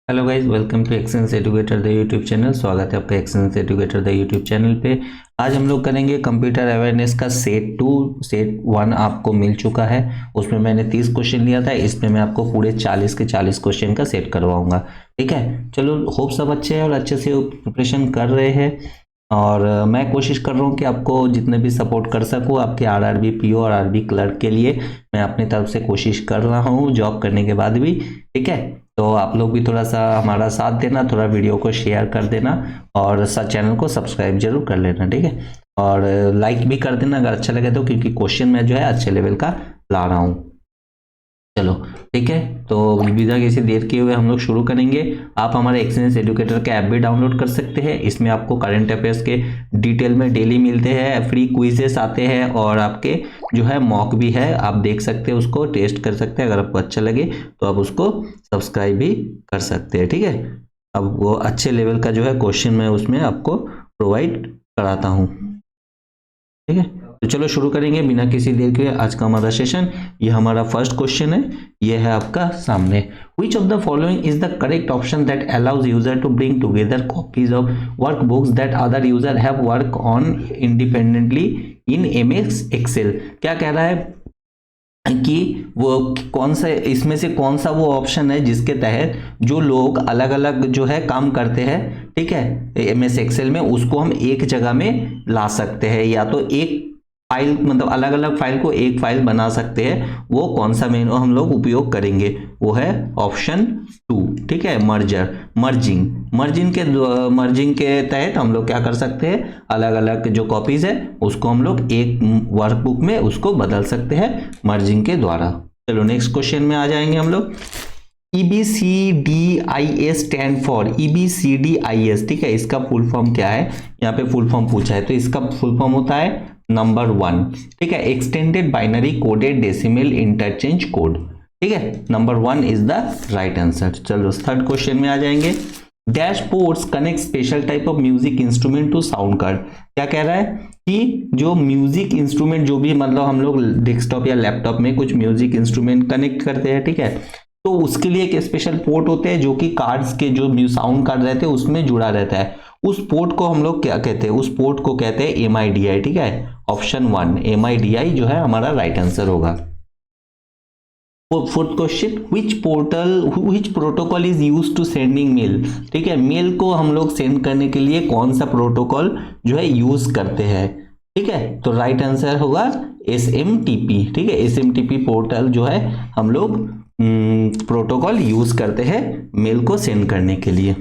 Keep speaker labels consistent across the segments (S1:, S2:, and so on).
S1: Hello guys, welcome to Excellence Educator the YouTube channel. स्वागत है आपका Excellence Educator the YouTube channel पे। आज हम लोग करेंगे कंप्यूटर अवेयरनेस का सेट 2। सेट 1 आपको मिल चुका है, उसमें मैंने 30 क्वेश्चन लिया था। इसमें मैं आपको पूरे 40 के 40 क्वेश्चन का सेट करवाऊंगा। ठीक है, चलो होप सब अच्छे हैं और अच्छे से प्रिपरेशन कर रहे हैं। और मैं कोशिश कर रहा हूँ कि आपको जितने भी सपोर्ट कर सकूँ आपके आरआरबी पीओ और आरबी क्लर्क के लिए मैं अपनी तरफ से कोशिश कर रहा हूँ जॉब करने के बाद भी। ठीक है, तो आप लोग भी थोड़ा सा हमारा साथ देना, थोड़ा वीडियो को शेयर कर देना और चैनल को सब्सक्राइब जरूर कर लेना। ठीक है, और लाइक भी कर देना अगर अच्छा लगे तो, क्योंकि क्वेश्चन मैं जो है अच्छे लेवल का ला रहा हूँ। चलो ठीक है, तो बिना किसी देर किए हुए हम लोग शुरू करेंगे। आप हमारे एक्सेलेंस एजुकेटर का ऐप भी डाउनलोड कर सकते हैं। इसमें आपको करंट अफेयर्स के डिटेल में डेली मिलते हैं, फ्री क्विजेस आते हैं और आपके जो है मॉक भी है, आप देख सकते हैं, उसको टेस्ट कर सकते हैं। अगर आपको अच्छा लगे तो आप उसको सब्सक्राइब भी कर सकते हैं। ठीक है, अब वो अच्छे लेवल का जो है क्वेश्चन मैं उसमें आपको प्रोवाइड कराता हूँ। ठीक है, तो चलो शुरू करेंगे बिना किसी देर के आज का हमारा सेशन। ये हमारा फर्स्ट क्वेश्चन है, ये है आपका सामने। Which of the following is the correct option that allows user to bring together copies of workbooks that other user have worked on independently in MS Excel? क्या कह रहा है कि वो कौन सा, इसमें से कौन सा वो ऑप्शन है जिसके तहत जो लोग अलग अलग जो है काम करते हैं, ठीक है, MS एक्सेल में, उसको हम एक जगह में ला सकते हैं, या तो एक फाइल मतलब अलग अलग फाइल को एक फाइल बना सकते हैं। वो कौन सा मेनू हम लोग उपयोग करेंगे, वो है ऑप्शन 2। ठीक है, मर्जिंग के तहत हम लोग क्या कर सकते हैं, अलग अलग जो कॉपीज है उसको हम लोग एक वर्कबुक में उसको बदल सकते हैं मर्जिंग के द्वारा। चलो नेक्स्ट क्वेश्चन में आ जाएंगे हम लोग। EBCDIS stand for EBCDIS। ठीक है, इसका फुल फॉर्म क्या है, यहाँ पे फुल फॉर्म पूछा है, तो इसका फुल फॉर्म होता है नंबर 1। ठीक है, extended binary coded decimal interchange code. ठीक है, number 1 is the right answer. चलो थर्ड क्वेश्चन में आ जाएंगे। Dashboards connect special type of music instrument to sound card. क्या कह रहा है कि जो म्यूजिक इंस्ट्रूमेंट, जो भी मतलब हम लोग डेस्कटॉप या लैपटॉप में कुछ म्यूजिक इंस्ट्रूमेंट कनेक्ट करते हैं, ठीक है, तो उसके लिए एक स्पेशल पोर्ट होते हैं जो कि कार्ड्स के जो साउंड कार्ड रहते हैं उसमें जुड़ा रहता है। उस पोर्ट को हम लोग क्या कहते हैं, उस पोर्ट को कहते हैं MIDI। ठीक है, ऑप्शन 1 MIDI जो है हमारा राइट आंसर होगा। Fourth question, which protocol is use to sending mail. ठीक है, मेल को हम लोग सेंड करने के लिए कौन सा प्रोटोकॉल जो है यूज करते हैं। ठीक है, तो राइट आंसर होगा SMTP। ठीक है, SMTP पोर्टल जो है हम लोग प्रोटोकॉल यूज करते हैं मेल को सेंड करने के लिए।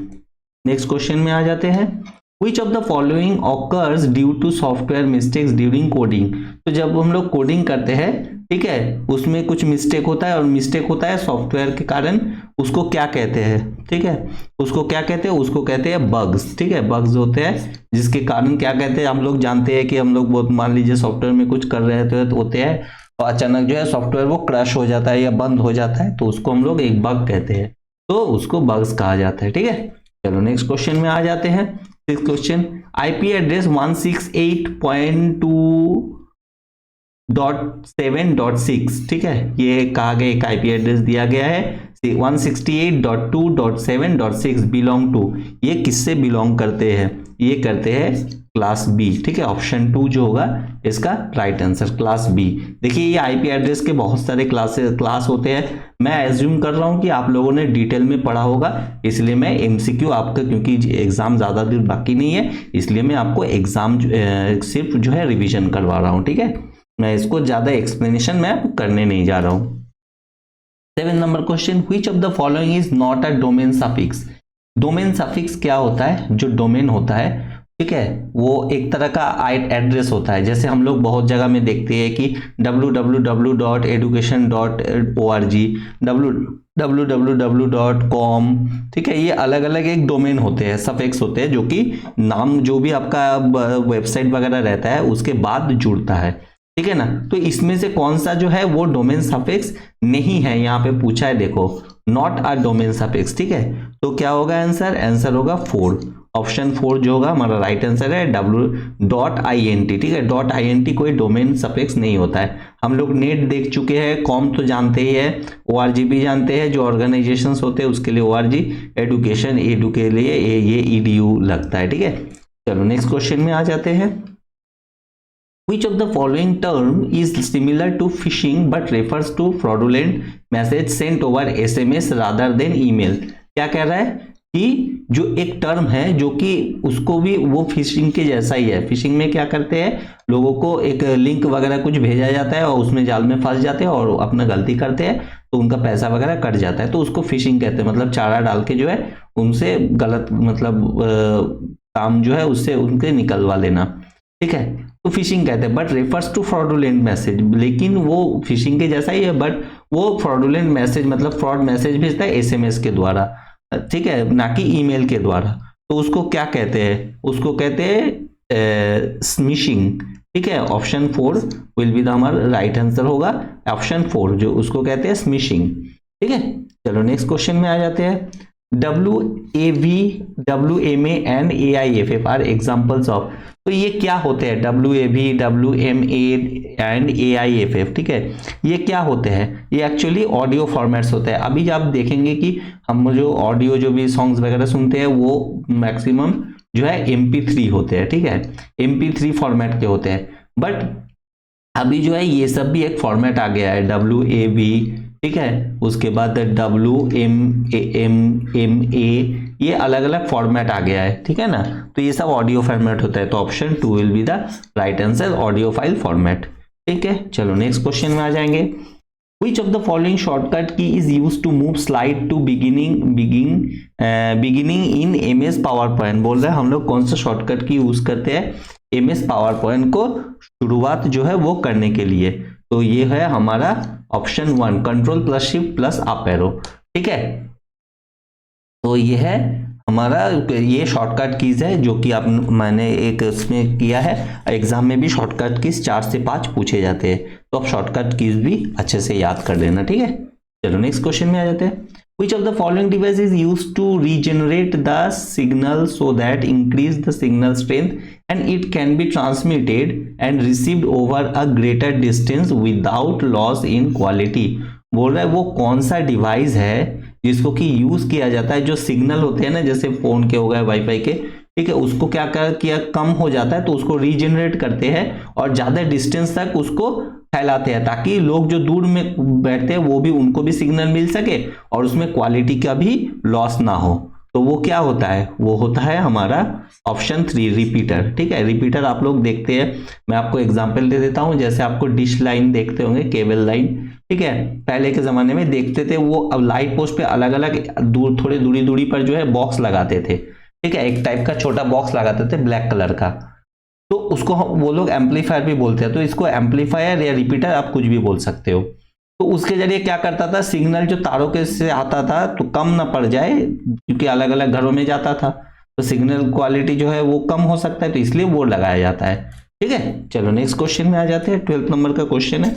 S1: नेक्स्ट क्वेश्चन में आ जाते हैं। Which of the following occurs due to software mistakes during coding। तो जब हम लोग कोडिंग करते हैं, ठीक है, उसमें कुछ मिस्टेक होता है और मिस्टेक होता है सॉफ्टवेयर के कारण, उसको क्या कहते हैं। ठीक है, उसको क्या कहते हैं, उसको कहते हैं बग्स। ठीक है, बग्स होते हैं जिसके कारण क्या कहते हैं, हम लोग जानते हैं कि हम लोग बहुत, मान लीजिए सॉफ्टवेयर में कुछ कर रहे होते हैं तो अचानक जो है सॉफ्टवेयर वो क्रैश हो जाता है या बंद हो जाता है, तो उसको हम लोग एक बग कहते हैं, तो उसको बग्स कहा जाता है। ठीक है, चलो नेक्स्ट क्वेश्चन में आ जाते हैं। Sixth question, IP address 168.2.7.6। ठीक है, ये कहा गया एक IP एड्रेस दिया गया है 168.2.7.6 बिलोंग टू, ये किससे बिलोंग करते हैं, ये करते हैं क्लास B। ठीक है, ऑप्शन 2 जो होगा इसका राइट आंसर, क्लास B। देखिए ये IP एड्रेस के बहुत सारे क्लास होते हैं। मैं एज्यूम कर रहा हूं कि आप लोगों ने डिटेल में पढ़ा होगा, इसलिए मैं MCQ आपका, क्योंकि एग्जाम ज्यादा दिन बाकी नहीं है, इसलिए मैं आपको एग्जाम सिर्फ जो है रिवीजन करवा रहा हूं। ठीक है, मैं इसको ज्यादा एक्सप्लेनेशन मैं करने नहीं जा रहा हूं। 7 number question, which of the following is not a domain suffix. Domain suffix क्या होता है, जो डोमेन होता है, ठीक है, वो एक तरह का एड्रेस होता है। जैसे हम लोग बहुत जगह में देखते हैं कि www.education.org, www.com, ठीक है, ये अलग अलग एक डोमेन होते हैं, सफिक्स होते हैं, जो कि नाम जो भी आपका वेबसाइट वगैरह रहता है उसके बाद जुड़ता है। ठीक है ना, तो इसमें से कौन सा जो है वो डोमेन सफिक्स नहीं है, यहाँ पे पूछा है, देखो नॉट अ डोमेन सफिक्स। ठीक है, तो क्या होगा आंसर, आंसर होगा 4। ऑप्शन 4 जो होगा हमारा राइट आंसर है w.int। ठीक है, .int कोई डोमेन सफिक्स नहीं होता है। हम लोग नेट देख चुके हैं, कॉम तो जानते ही है, org भी जानते हैं, जो ऑर्गेनाइजेशंस होते हैं उसके लिए org, एडुकेशन एडू के लिए ये edu लगता है। ठीक है, चलो नेक्स्ट क्वेश्चन में आ जाते हैं। Which of the following term is similar to phishing but refers to fraudulent message sent over SMS rather than email? क्या कह रहा है कि जो एक टर्म है जो कि उसको भी वो फिशिंग के जैसा ही है। फिशिंग में क्या करते हैं, लोगों को एक लिंक वगैरह कुछ भेजा जाता है और उसमें जाल में फंस जाते हैं और अपना गलती करते हैं तो उनका पैसा वगैरह कट जाता है, तो उसको फिशिंग कहते हैं। मतलब चारा डाल के जो है उनसे गलत मतलब काम जो है उससे उनके निकलवा लेना। ठीक है, तो फिशिंग कहते हैं। But refers to fraudulent message, लेकिन वो फिशिंग के जैसा ही है बट वो फ्रॉडुलेंट मैसेज मतलब फ्रॉड मैसेज भेजता है एसएमएस के द्वारा, ठीक है, ना कि ईमेल के द्वारा। तो उसको क्या कहते हैं, उसको कहते हैं स्मिशिंग। ठीक है, ऑप्शन 4 विल बी द हमारा राइट आंसर होगा, ऑप्शन 4 जो उसको कहते हैं स्मिशिंग। ठीक है, चलो नेक्स्ट क्वेश्चन में आ जाते हैं। WAV, WMA and AIFF are examples of, तो ये क्या होते हैं WAV, WMA एंड AIFF। ठीक है, ये क्या होते हैं, ये एक्चुअली ऑडियो फॉर्मेट्स होते हैं। अभी आप देखेंगे कि हम जो ऑडियो जो भी सॉन्ग्स वगैरह सुनते हैं वो मैक्सिमम जो है MP3 होते हैं। ठीक है, MP3 फॉर्मेट के होते हैं, बट अभी जो है ये सब भी एक फॉर्मेट आ गया है WAV। ठीक है, उसके बाद WMA, ये अलग अलग फॉर्मेट आ गया है। ठीक है ना, तो ये सब ऑडियो फॉर्मेट होता है, तो option 2 will be the right answer, audio file format. ठीक है, चलो नेक्स्ट क्वेश्चन में आ जाएंगे। Which of the following shortcut key is used to move slide to beginning in MS PowerPoint? बोल रहे हैं हम लोग कौन सा शॉर्टकट की यूज करते हैं MS PowerPoint को शुरुआत जो है वो करने के लिए, तो ये है हमारा option 1, control plus shift plus up arrow. ठीक है, तो ये है हमारा, ये शॉर्टकट कीज है जो कि आप मैंने एक इसमें किया है, एग्जाम में भी शॉर्टकट कीज 4 से 5 पूछे जाते हैं, तो आप शॉर्टकट कीज भी अच्छे से याद कर लेना। ठीक है, चलो नेक्स्ट क्वेश्चन में आ जाते हैं। Which of the following device is used to regenerate the signal so that increase the signal strength and it can be transmitted and received over a greater distance without loss in quality? बोल रहा है वो कौन सा device है जिसको कि use किया जाता है, जो सिग्नल होते हैं ना जैसे फोन के हो गए वाईफाई के, ठीक है, उसको क्या किया कम हो जाता है तो उसको रीजनरेट करते हैं और ज्यादा डिस्टेंस तक उसको फैलाते हैं ताकि लोग जो दूर में बैठते हैं वो भी उनको भी सिग्नल मिल सके और उसमें क्वालिटी का भी लॉस ना हो। तो वो क्या होता है, वो होता है हमारा ऑप्शन 3 रिपीटर। ठीक है, रिपीटर आप लोग देखते हैं, मैं आपको एग्जांपल दे देता हूं, जैसे आपको डिश लाइन देखते होंगे, केबल लाइन। ठीक है, पहले के जमाने में देखते थे वो, अब लाइट पोस्ट पे अलग अलग दूर थोड़ी दूरी पर जो है बॉक्स लगाते थे। ठीक है, एक टाइप का छोटा बॉक्स लगाते थे ब्लैक कलर का, तो उसको वो लोग एम्पलीफायर भी बोलते हैं। तो इसको एम्पलीफायर या रिपीटर आप कुछ भी बोल सकते हो। तो उसके जरिए क्या करता था, सिग्नल जो तारों के से आता था तो कम ना पड़ जाए, क्योंकि अलग अलग घरों में जाता था तो सिग्नल क्वालिटी जो है वो कम हो सकता है, तो इसलिए बोर्ड लगाया जाता है। ठीक है, चलो नेक्स्ट क्वेश्चन में आ जाते हैं। 12th नंबर का क्वेश्चन है,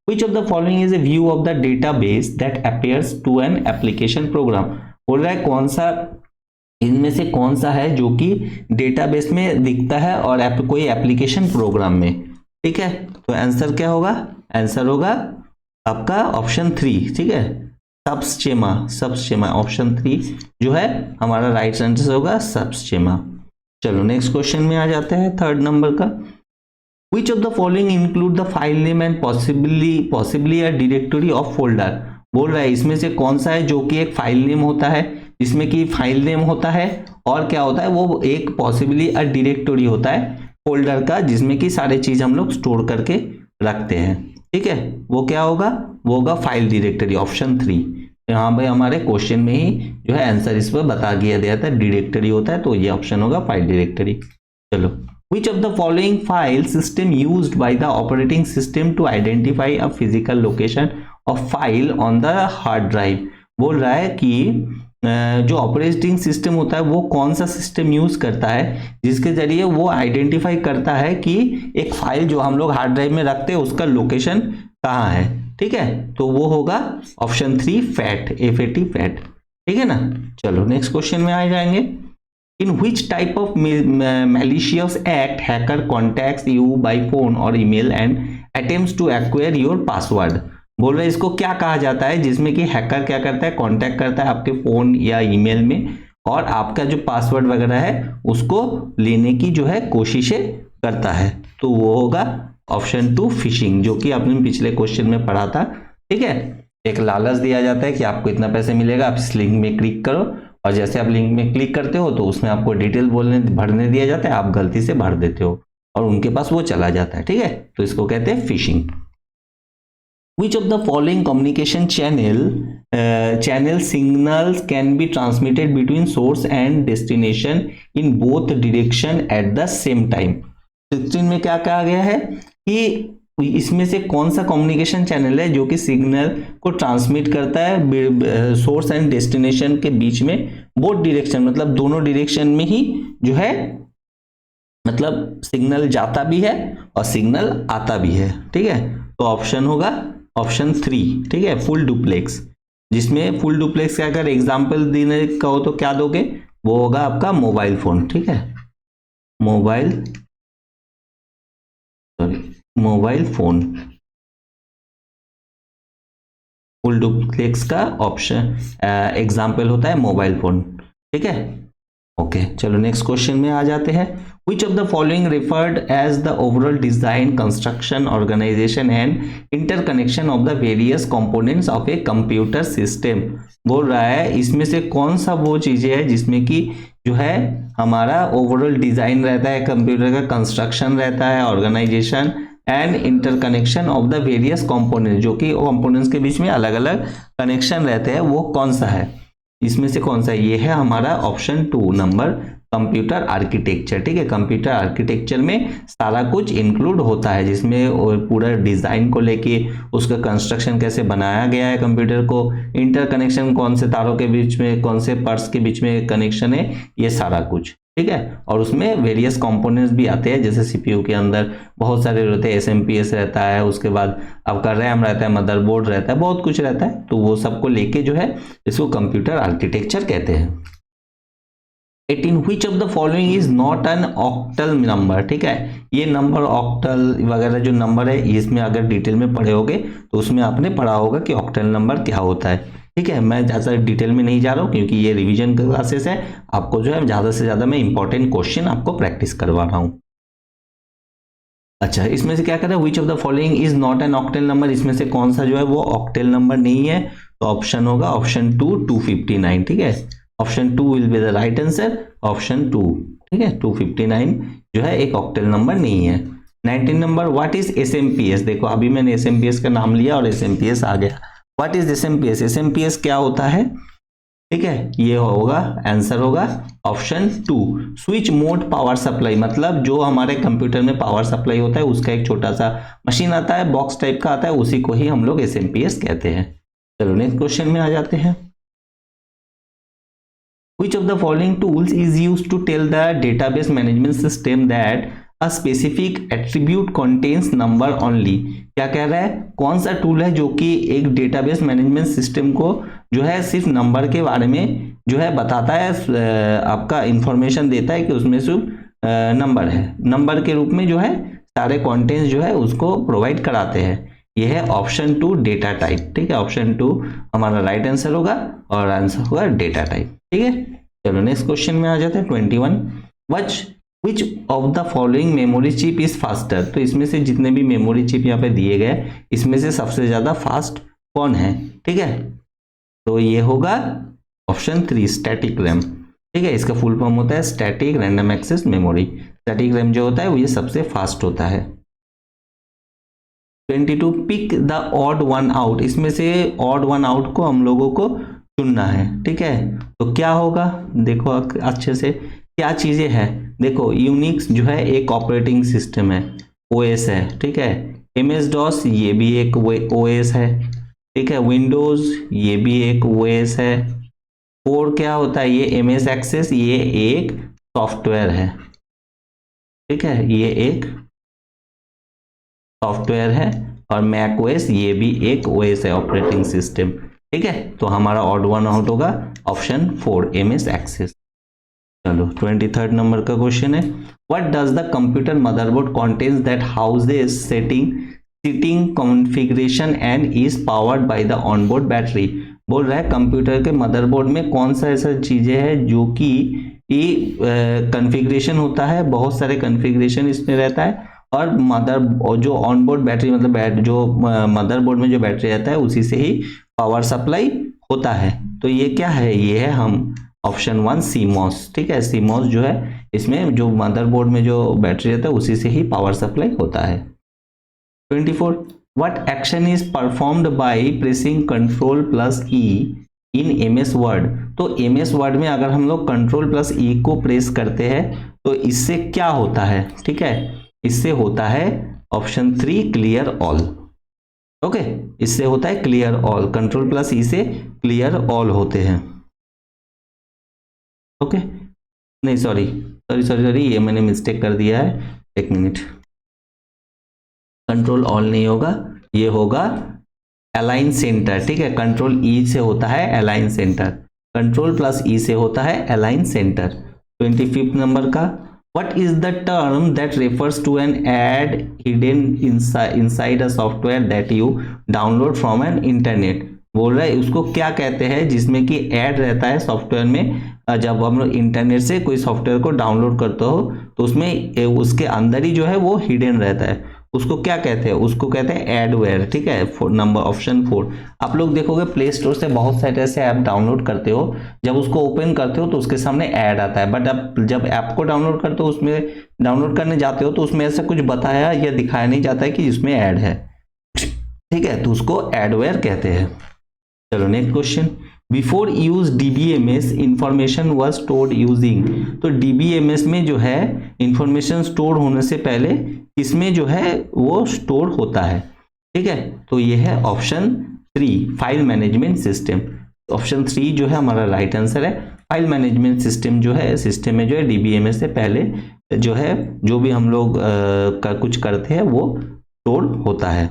S1: Which of the following is a view of the database that appears to an application program? बोल रहा है कौन सा इनमें से कौन सा है जो कि डेटाबेस में दिखता है और कोई एप्लीकेशन प्रोग्राम में। ठीक है, तो आंसर क्या होगा, आंसर होगा आपका ऑप्शन 3। ठीक है, सबस्चेमा ऑप्शन 3 जो है हमारा राइट आंसर होगा सबस्चेमा। चलो नेक्स्ट क्वेश्चन में आ जाते हैं 3rd नंबर का। Which of the following include the file name and possibly a directory of folder? बोल रहा है इसमें से कौन सा है जो कि एक फाइल नेम होता है, जिसमें कि फाइल नेम होता है और क्या होता है वो एक पॉसिबली अ डायरेक्टरी होता है फोल्डर का, जिसमें कि सारे चीज हम लोग स्टोर करके रखते हैं। ठीक है, वो क्या होगा, वो होगा फाइल डायरेक्टरी, ऑप्शन 3। यहाँ पे हमारे क्वेश्चन में ही जो है आंसर इस पर बता दिया था, डायरेक्टरी होता है, तो ये ऑप्शन होगा फाइल डायरेक्टरी। चलो, Which of the following file system used by the operating system to identify a physical location of file on the hard drive? बोल रहा है कि जो ऑपरेटिंग सिस्टम होता है वो कौन सा सिस्टम यूज करता है जिसके जरिए वो आइडेंटिफाई करता है कि एक फाइल जो हम लोग हार्ड ड्राइव में रखते हैं उसका लोकेशन कहाँ है। ठीक है, तो वो होगा ऑप्शन 3 फैट, FAT फैट। ठीक है ना, चलो नेक्स्ट क्वेश्चन में आ जाएंगे। In which type of malicious act hacker contacts you by phone और email and attempts to acquire your password. बोल रहे इसको क्या कहा जाता है जिसमें कि हैकर क्या करता है, कांटेक्ट करता है आपके फोन या ईमेल में और आपका जो पासवर्ड वगैरह है उसको लेने की जो है कोशिशें करता है। तो वो होगा ऑप्शन 2 फिशिंग, जो कि आपने पिछले क्वेश्चन में पढ़ा था। ठीक है, एक लालच दिया जाता है कि आपको इतना पैसे मिलेगा, आप इस लिंक में क्लिक करो और जैसे आप लिंक में क्लिक करते हो तो उसमें आपको डिटेल भरने दिया जाता है, आप गलती से भर देते हो और उनके पास वो चला जाता है। ठीक है, तो इसको कहते हैं fishing. Which of the following communication channel signals can be transmitted between source and destination in both direction at the same time? 16 में क्या कहा गया है कि इसमें से कौन सा कम्युनिकेशन चैनल है जो कि सिग्नल को ट्रांसमिट करता है सोर्स एंड डेस्टिनेशन के बीच में, बोथ डायरेक्शन मतलब दोनों डायरेक्शन में ही जो है, मतलब सिग्नल जाता भी है और सिग्नल आता भी है। ठीक है, तो ऑप्शन होगा ऑप्शन 3। ठीक है, फुल डुप्लेक्स, जिसमें फुल डुप्लेक्स का अगर एग्जांपल देने का हो तो क्या दोगे, वो होगा आपका मोबाइल फोन। ठीक है, मोबाइल फोन फुल डुप्लेक्स का ऑप्शन एग्जांपल होता है मोबाइल फोन। ठीक है, ओके चलो नेक्स्ट क्वेश्चन में आ जाते हैं। Which of the following referred as the overall design, construction, organization and interconnection of the various components of a computer system? बोल रहा है इसमें से कौन सा वो चीजें है जिसमें कि जो है हमारा ओवरऑल डिजाइन रहता है कंप्यूटर का, कंस्ट्रक्शन रहता है, organisation and interconnection of the various component, जो कि कंपोनेंट्स के बीच में अलग अलग कनेक्शन रहते हैं, वो कौन सा है, इसमें से कौन सा? ये है हमारा ऑप्शन 2 नंबर, कंप्यूटर आर्किटेक्चर। ठीक है, कंप्यूटर आर्किटेक्चर में सारा कुछ इंक्लूड होता है, जिसमें पूरा डिजाइन को लेके उसका कंस्ट्रक्शन कैसे बनाया गया है कंप्यूटर को, इंटरकनेक्शन कौन से तारों के बीच में, कौन से पार्ट्स के बीच में कनेक्शन है, ये सारा कुछ। ठीक है, और उसमें वेरियस कंपोनेंट्स भी आते हैं, जैसे सीपीयू के अंदर बहुत सारे रहते हैं, एसएमपीएस रहता है, उसके बाद आपका रैम रहता है, मदरबोर्ड रहता है, बहुत कुछ रहता है, तो वो सबको लेके जो है इसको कंप्यूटर आर्किटेक्चर कहते हैं। 18 which of the following is not an octal number? ठीक है, ये नंबर ऑक्टल वगैरह जो नंबर है, इसमें अगर डिटेल में पढ़े होगे तो उसमें आपने पढ़ा होगा कि ऑक्टल नंबर क्या होता है। ठीक है, मैं ज़्यादा डिटेल में नहीं जा रहा हूँ क्योंकि ये रिवीजन क्लासेस है, आपको जो है ज़्यादा से ज़्यादा मैं इंपॉर्टेंट क्वेश्चन आपको प्रैक्टिस करवा रहा हूँ। अच्छा, इसमें से क्या कर रहा है, विच of the following is not an octal number, इसमें से कौन सा जो है वो ऑक्टेल नंबर नहीं है, तो ऑप्शन होगा ऑप्शन 2 259। ठीक है, option 2 will be the right answer, option 2। ठीक है, 259 जो है एक ऑक्टेल नंबर नहीं है। 19 नंबर, व्हाट इज एसएमपीएस? देखो अभी मैंने एसएमपीएस का नाम लिया और एसएमपीएस आ गया। What is SMPS? एसएमपीएस क्या होता है? ठीक है, ये होगा आंसर होगा option 2 switch mode power supply, मतलब जो हमारे कंप्यूटर में पावर सप्लाई होता है उसका एक छोटा सा मशीन आता है, बॉक्स टाइप का आता है, उसी को ही हम लोग एसएमपीएस कहते हैं। चलो नेक्स्ट क्वेश्चन में आ जाते हैं। Which of the following tools is used to tell the database management system that a specific attribute contains number only? क्या कह रहा है, कौन सा टूल है जो कि एक डेटाबेस मैनेजमेंट सिस्टम को जो है सिर्फ नंबर के बारे में जो है बताता है, आपका इंफॉर्मेशन देता है कि उसमें सिर्फ नंबर है, नंबर के रूप में जो है सारे कंटेंट्स जो है उसको प्रोवाइड कराते हैं। यह है ऑप्शन 2 डेटा टाइप। ठीक है, ऑप्शन 2 हमारा राइट आंसर होगा और आंसर होगा डेटा टाइप। ठीक है, चलो नेक्स्ट क्वेश्चन में आ जाते हैं। 21 विच of the following memory chip is faster? तो इसमें से जितने भी मेमोरी चिप यहाँ पे दिए गए, इसमें से सबसे ज्यादा फास्ट कौन है? ठीक है, तो ये होगा ऑप्शन 3 स्टैटिक रैम। ठीक है, इसका फुल फॉर्म होता है static random access memory. Static RAM जो होता है वो ये सबसे फास्ट होता है। 22 pick the odd one out, इसमें से ऑड वन आउट को हम लोगों को चुनना है। ठीक है, तो क्या होगा, देखो अच्छे से क्या चीजें हैं। देखो यूनिक्स जो है एक ऑपरेटिंग सिस्टम है, ओएस है। ठीक है, एमएस डॉस ये भी एक ओएस है। ठीक है, विंडोज ये भी एक ओएस है। और क्या होता है, ये एमएस एक्सेस ये एक सॉफ्टवेयर है। ठीक है, ये एक सॉफ्टवेयर है और मैक ओएस ये भी एक ओएस है, ऑपरेटिंग सिस्टम। ठीक है, तो हमारा ऑड वन आउट होगा ऑप्शन 4 एमएस एक्सेस। चलो 23rd नंबर का क्वेश्चन है, what does the computer motherboard contains that houses setting configuration and is powered by the onboard battery. बोल रहा है कंप्यूटर के मदरबोर्ड में कौन सा ऐसा चीजें हैं जो कि कॉन्फ़िगरेशन होता है, बहुत सारे कॉन्फ़िगरेशन इसमें रहता है, और जो ऑनबोर्ड बैटरी मतलब जो मदरबोर्ड में जो बैटरी रहता है उसी से ही पावर सप्लाई होता है। तो ये क्या है, ये है हम ऑप्शन 1 सीमॉस। ठीक है, सीमॉस जो है इसमें जो मदरबोर्ड में जो बैटरी रहता है उसी से ही पावर सप्लाई होता है। 24 what action is performed by pressing control plus E in MS word. तो एमएस वर्ड में अगर हम लोग कंट्रोल प्लस ई को प्रेस करते हैं तो इससे क्या होता है, ठीक है, इससे होता है ऑप्शन 3 क्लियर ऑल। ओके, इससे होता है clear all, control plus E से क्लियर ऑल होते हैं। ओके, नहीं सॉरी ये मैंने मिस्टेक कर दिया है, एक मिनट, कंट्रोल ऑल नहीं होगा, ये होगा अलाइन सेंटर। ठीक है, कंट्रोल ई से होता है align center, control plus E से होता है अलाइन सेंटर। 25 नंबर का, what is the term that refers to an ad hidden inside a software that you download from an internet. बोल रहा है उसको क्या कहते हैं जिसमें कि ऐड रहता है सॉफ्टवेयर में, जब हम लोग इंटरनेट से कोई सॉफ्टवेयर को डाउनलोड करते हो तो उसमें उसके अंदर ही जो है वो हिडन रहता है, उसको क्या कहते हैं, उसको कहते हैं एडवेयर। ठीक है, नंबर ऑप्शन 4। आप लोग देखोगे प्ले स्टोर से बहुत सारे ऐसे ऐप डाउनलोड करते हो, जब उसको ओपन करते हो तो उसके सामने ऐड आता है, बट आप जब ऐप को डाउनलोड करते हो, उसमें डाउनलोड करने जाते हो तो उसमें ऐसा कुछ बताया या दिखाया नहीं जाता है कि इसमें ऐड है। ठीक है, तो उसको एडवेयर कहते हैं। चलो next question, before use DBMS information was stored using. तो डीबीएमएस में जो है इंफॉर्मेशन स्टोर होने से पहले इसमें जो है वो स्टोर होता है। ठीक है, तो ये है option 3 file management system. Option 3 जो है हमारा राइट आंसर है। फाइल मैनेजमेंट सिस्टम जो है सिस्टम में जो है डीबीएमएस से पहले जो है जो भी हम लोग कुछ करते हैं वो स्टोर होता है।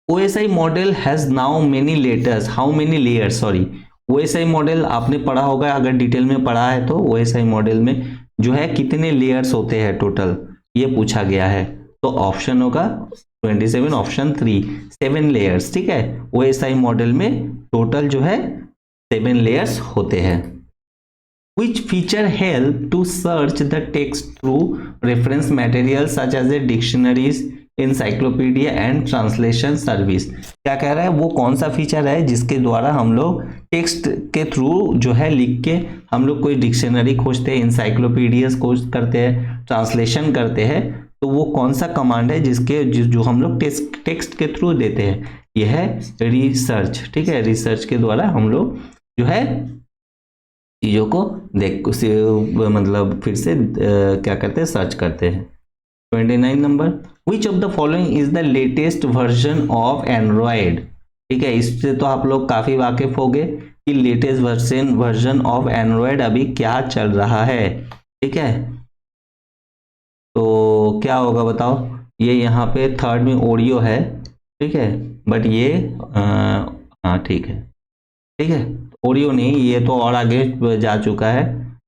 S1: OSI model has now many letters, how many layers, sorry OSI model आपने पढ़ा होगा, अगर डिटेल में पढ़ा है तो OSI मॉडल में जो है कितने लेयर्स होते हैं टोटल, ये पूछा गया है। तो ऑप्शन होगा 27 ऑप्शन 3 7 लेयर्स। ठीक है, OSI मॉडल में टोटल जो है 7 लेयर्स होते हैं। Which feature help to search the text through reference materials such as the dictionaries, encyclopedia and translation service। क्या कह रहा है, वो कौन सा फीचर है जिसके द्वारा हम लोग टेक्स्ट के थ्रू जो है लिख के हम लोग कोई डिक्शनरी खोजते हैं, इंसाइक्लोपीडिया खोज करते हैं, ट्रांसलेशन करते हैं, तो वो कौन सा कमांड है जो हम लोग टेक्स्ट के थ्रू देते हैं, यह है रिसर्च। ठीक है, रिसर्च के द्वारा हम लोग जो है चीज़ों को मतलब फिर से क्या करते हैं, सर्च करते हैं। 29 number, which of the following is the latest version of Android. ठीक है, इससे तो आप लोग काफ़ी वाकिफ होंगे कि लेटेस्ट वर्जन ऑफ एंड्रॉयड अभी क्या चल रहा है। ठीक है, तो क्या होगा बताओ, ये यहाँ पे 3rd में ओरियो है। ठीक है, बट ये हाँ ठीक है, ओरियो नहीं, ये तो और आगे जा चुका है,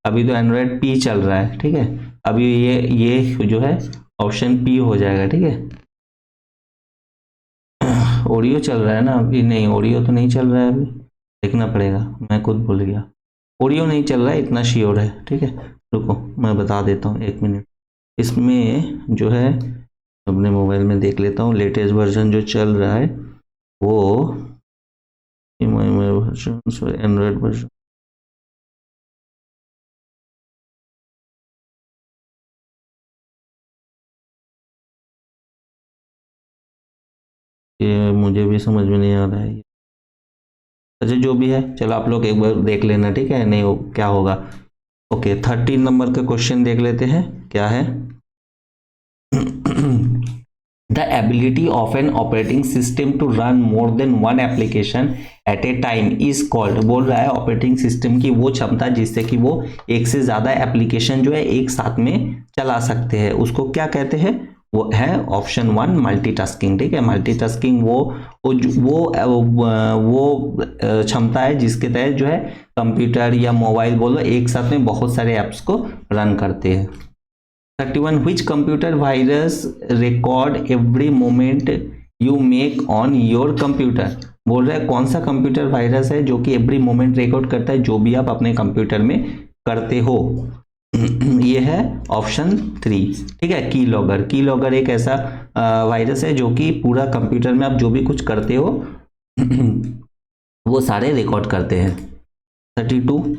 S1: अभी तो एंड्रॉयड पी चल रहा है। ठीक है, अभी ये जो है ऑप्शन पी हो जाएगा। ठीक है, ओरियो चल रहा है ना अभी, नहीं ओरियो तो नहीं चल रहा है, अभी देखना पड़ेगा, मैं खुद भूल गया, ओरियो नहीं चल रहा है, इतना श्योर है। ठीक है, रुको मैं बता देता हूँ, 1 मिनट। इसमें जो है अपने मोबाइल में देख लेता हूँ, लेटेस्ट वर्जन जो चल रहा है वो एंड्रॉयड वर्जन, ये मुझे भी समझ में नहीं आ रहा है। अच्छा जो भी है, चलो आप लोग एक बार देख लेना। ठीक है, नहीं क्या होगा। ओके, 13 नंबर का क्वेश्चन देख लेते हैं, क्या है। The ability of an operating system to run more than one application at a time is called। बोल रहा है ऑपरेटिंग सिस्टम की वो क्षमता जिससे कि वो एक से ज्यादा एप्लीकेशन जो है एक साथ में चला सकते हैं, उसको क्या कहते हैं, वो है ऑप्शन 1 मल्टीटास्किंग। ठीक है, मल्टीटास्किंग वो क्षमता है जिसके तहत जो है कंप्यूटर या मोबाइल बोलो एक साथ में बहुत सारे ऐप्स को रन करते हैं। 31 which computer virus record every moment you make on your computer। बोल रहा है कौन सा कंप्यूटर वायरस है जो कि एवरी मोमेंट रिकॉर्ड करता है जो भी आप अपने कंप्यूटर में करते हो। ये है ऑप्शन 3। ठीक है, की लॉगर एक ऐसा वायरस है जो कि पूरा कंप्यूटर में आप जो भी कुछ करते हो वो सारे रिकॉर्ड करते हैं। 32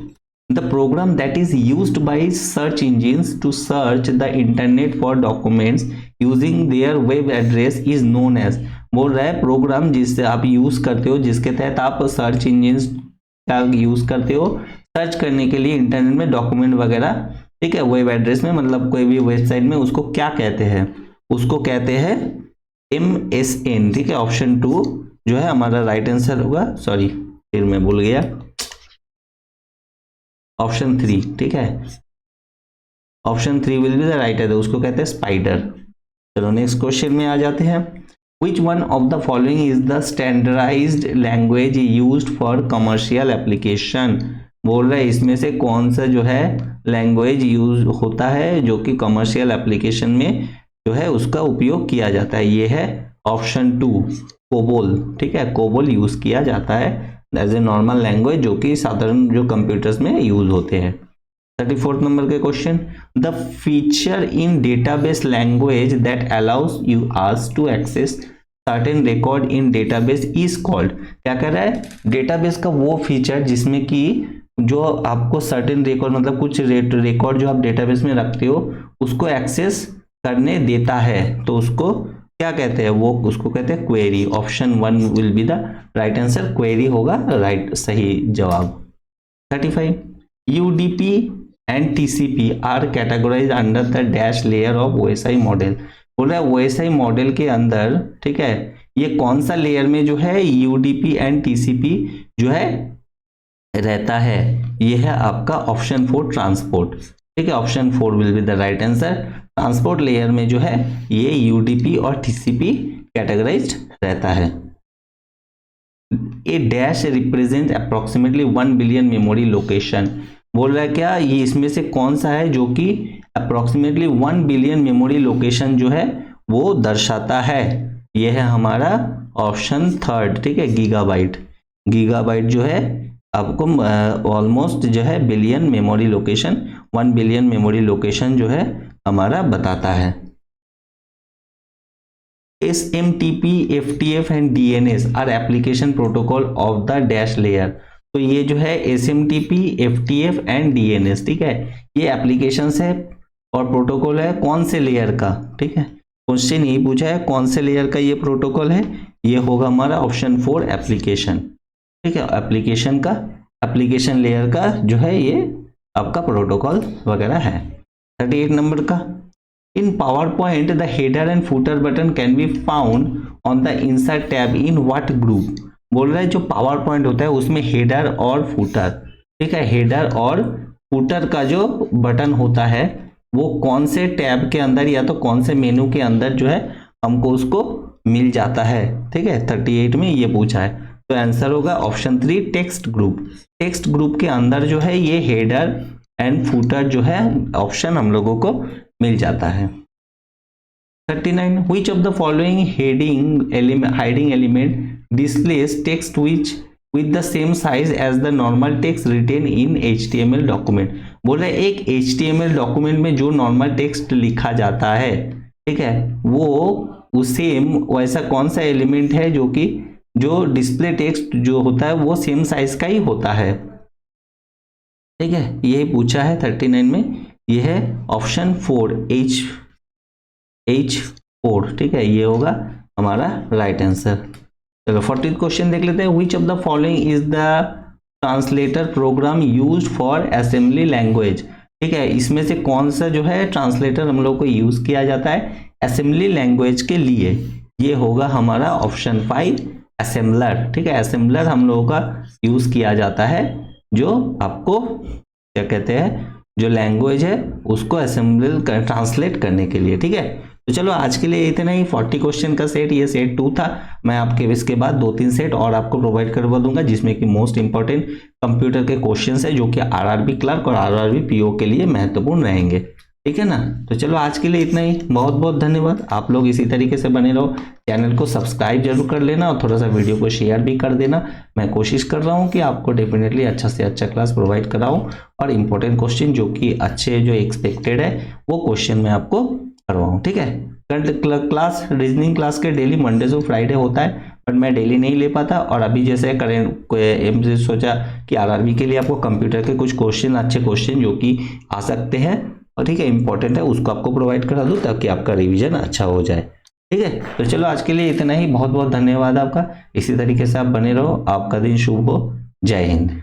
S1: the program that is used by search engines to search the internet for documents using their web address is known as। बोल रहा है प्रोग्राम जिससे आप यूज करते हो जिसके तहत आप सर्च इंजिन का यूज करते हो सर्च करने के लिए इंटरनेट में डॉक्यूमेंट वगैरह। ठीक है, वेब एड्रेस में मतलब कोई भी वेबसाइट में, उसको क्या कहते हैं? उसको कहते हैं MSN। ठीक है, ऑप्शन 2 जो है हमारा राइट आंसर होगा। सॉरी, फिर मैं भूल गया, ऑप्शन 3। ठीक है, option 3 will be the right answer, उसको कहते हैं स्पाइडर। चलो नेक्स्ट क्वेश्चन में आ जाते हैं। Which one of the following is the standardized language used for commercial application। बोल रहा है इसमें से कौन सा जो है लैंग्वेज यूज होता है जो कि कमर्शियल एप्लीकेशन में जो है उसका उपयोग किया जाता है। ये है ऑप्शन 2 कोबोल। ठीक है, कोबोल यूज किया जाता है एज ए नॉर्मल लैंग्वेज जो कि साधारण जो कंप्यूटर्स में यूज होते हैं। 34 नंबर के question, the feature in database language that allows you as to access certain record in database is called. क्या कह रहा है? डेटाबेस का वो फीचर जिसमें कि जो आपको सर्टेन रिकॉर्ड मतलब कुछ रिकॉर्ड जो आप डेटाबेस में रखते हो उसको एक्सेस करने देता है, तो उसको क्या कहते हैं? वो उसको कहते हैं query. Option 1 will be the right answer, query होगा राइट सही जवाब। 35 UDP and TCP are categorized under the dash layer of OSI model. बोल रहा है OSI मॉडल के अंदर, ठीक है, ये कौन सा लेयर में जो है UDP एंड TCP जो है रहता है? ये है आपका ऑप्शन 4 ट्रांसपोर्ट। ठीक है, option 4 will be the right answer. Transport layer में जो है ये UDP और TCP कैटेगराइज्ड रहता है। A dash represent approximately 1 billion memory location. बोल रहा है क्या ये इसमें से कौन सा है जो कि अप्रोक्सीमेटली 1 बिलियन मेमोरी लोकेशन जो है वो दर्शाता है? ये है हमारा ऑप्शन 3। ठीक है, गीगाबाइट। गीगाबाइट जो है आपको ऑलमोस्ट जो है billion memory location, 1 billion memory location जो है हमारा बताता है। SMTP, FTF and DNS are application protocol of the dash layer. तो ये जो है SMTP, FTF एंड DNS, ठीक है, ये एप्लीकेशंस है और प्रोटोकॉल है कौन से लेयर का? ठीक है, क्वेश्चन यही पूछा है कौन से लेयर का ये प्रोटोकॉल है। ये होगा हमारा ऑप्शन 4 एप्लीकेशन। ठीक है, एप्लीकेशन का, एप्लीकेशन लेयर का जो है ये आपका प्रोटोकॉल वगैरह है। 38 नंबर का, इन PowerPoint the header and footer button can be found on the insert tab in what group। बोल रहा है जो PowerPoint होता है उसमें हेडर और फूटर, ठीक है, हेडर और फूटर का जो बटन होता है वो कौन से टैब के अंदर या तो कौन से मेनू के अंदर जो है हमको उसको मिल जाता है। ठीक है, 38 में ये पूछा है, तो आंसर होगा option 3 text group. Text group के अंदर जो है ये हेडर एंड फूटर जो है ऑप्शन हम लोगों को मिल जाता है। 39 which of the following hiding element displays text which with the same size as the normal text written in HTML document। बोल रहे एक HTML डॉक्यूमेंट में जो नॉर्मल टेक्स्ट लिखा जाता है, ठीक है, वो सेम वैसा कौन सा एलिमेंट है जो कि जो डिस्प्ले टेक्स्ट जो होता है वो सेम साइज का ही होता है। ठीक है, यही पूछा है 39 में। ये है ऑप्शन 4 H4। ठीक है, ये होगा हमारा राइट आंसर। चलो 40 क्वेश्चन देख लेते हैं। Which of the following is the translator program used for assembly language. ठीक है, इसमें से कौन सा जो है ट्रांसलेटर हम लोग को यूज किया जाता है असेंबली लैंग्वेज के लिए? ये होगा हमारा ऑप्शन 5 असेंबलर। ठीक है, असेंबलर हम लोगों का यूज किया जाता है जो आपको क्या कहते हैं जो लैंग्वेज है उसको असेंबल ट्रांसलेट करने के लिए। ठीक है, तो चलो आज के लिए इतना ही। 40 क्वेश्चन का सेट, ये सेट 2 था। मैं आपके इसके बाद 2-3 सेट और आपको प्रोवाइड करवा दूंगा, जिसमें कि मोस्ट इंपॉर्टेंट कंप्यूटर के क्वेश्चंस है, जो कि आरआरबी क्लर्क और आरआरबी पीओ के लिए महत्वपूर्ण रहेंगे। ठीक है ना। तो चलो आज के लिए इतना ही। बहुत बहुत धन्यवाद। आप लोग इसी तरीके से बने रहो। चैनल को सब्सक्राइब जरूर कर लेना और थोड़ा सा वीडियो को शेयर भी कर देना। मैं कोशिश कर रहा हूँ कि आपको डेफिनेटली अच्छा से अच्छा क्लास प्रोवाइड कराऊँ और इम्पोर्टेंट क्वेश्चन जो कि अच्छे जो एक्सपेक्टेड है वो क्वेश्चन मैं आपको करवाऊँ। ठीक है। क्लास रीजनिंग क्लास के डेली मंडे से फ्राइडे होता है, बट मैं डेली नहीं ले पाता। और अभी जैसे करेंट सोचा कि आरआरबी के लिए आपको कंप्यूटर के कुछ क्वेश्चन, अच्छे क्वेश्चन जो कि आ सकते हैं और ठीक है इंपॉर्टेंट है, उसको आपको प्रोवाइड करा दूँ ताकि आपका रिवीजन अच्छा हो जाए। ठीक है। तो चलो आज के लिए इतना ही। बहुत बहुत धन्यवाद आपका। इसी तरीके से आप बने रहो। आपका दिन शुभ हो। जय हिंद।